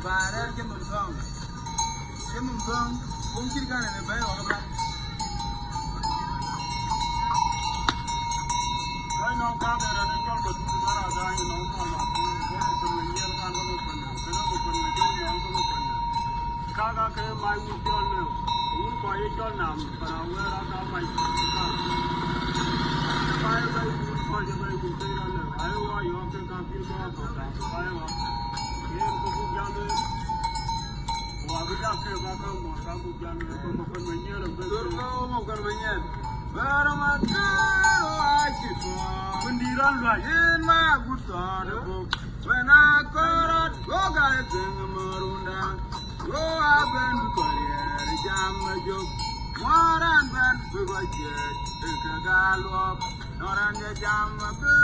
Barer ke mumsong mungkin kan ada bayi orang kan Kai no ka de ra ne kol ba tu na ra da ni no ma ma tu ko me yer kan no ko ne ko ko ne jo ni an ko ko ne ka ga ke mai u jo ne un ko ye jo nam para we ra da mai ka bai bai un ko je bai u te ra ne ai wa yo ke ka pi ko ko da bai wa ye ko bu ja ne wa bu ja ke ba ka mo ka bu ja ne ko ko me yer be mo kan menyen Baramatero achipo Kundiran lwa in ma gutore bo when I corot go ga thing marunda go aben korier jam jo moran ben go jet ka galo noran jam be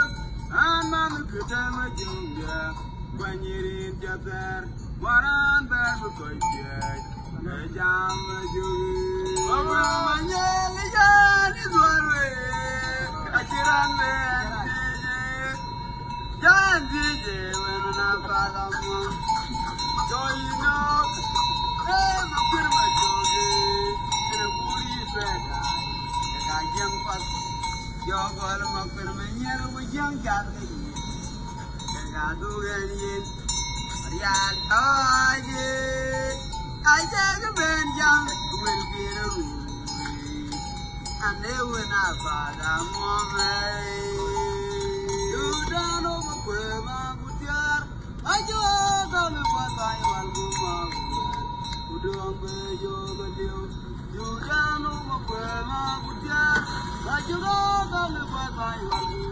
aman kutem junga banyirin jater moran ben go jet jam jo Baba manyeli jani dwarwe achirane jani je wenna palamu joino firma jogi ene buri feda ka jam pas jogol ma firma nyer bu jang jani ka dugen yin rial aje aje ben jang will be a and they will not bother you don't know where my good yard. I just don't know what I want to do. You don't know where my good yard. I just don't know what I want to do.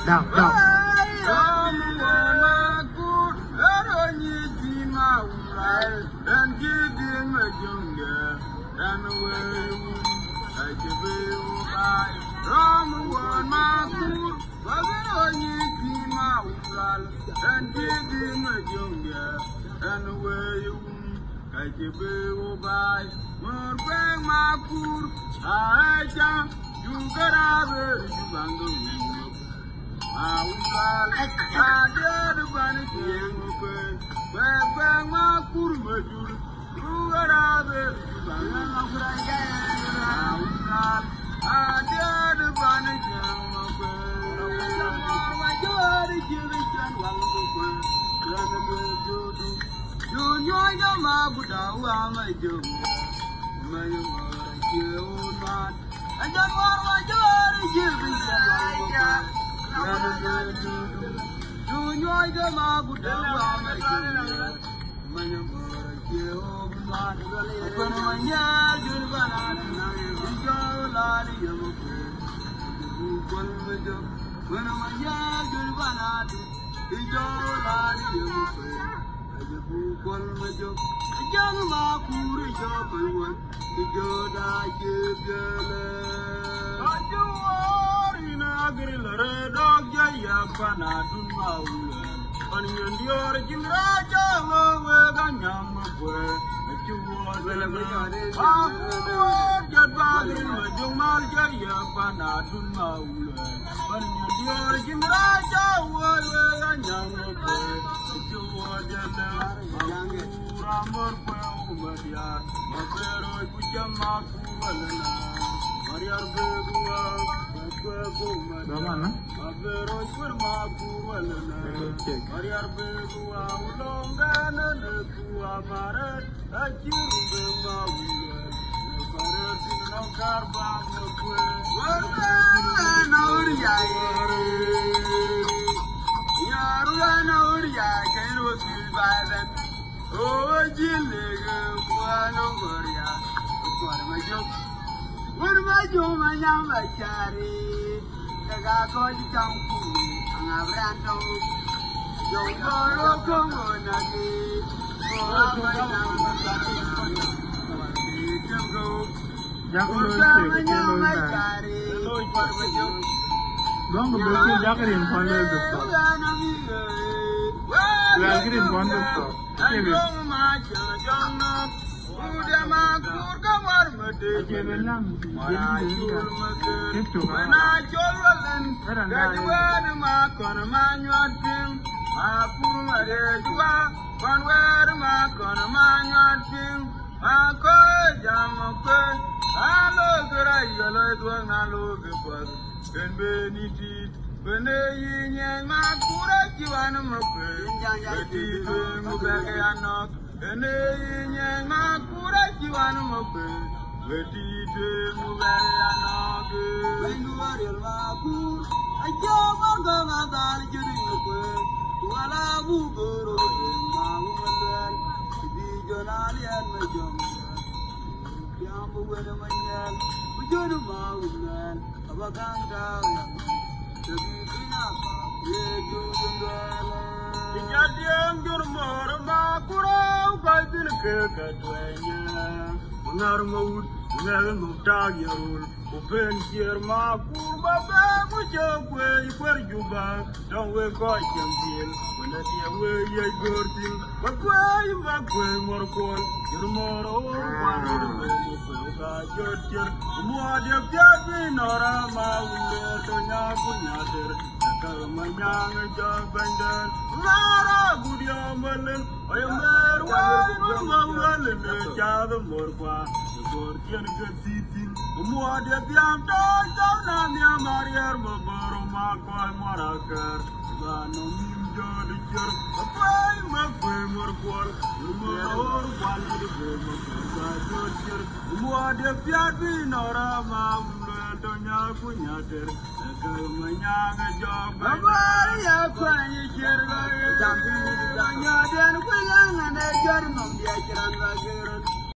Down.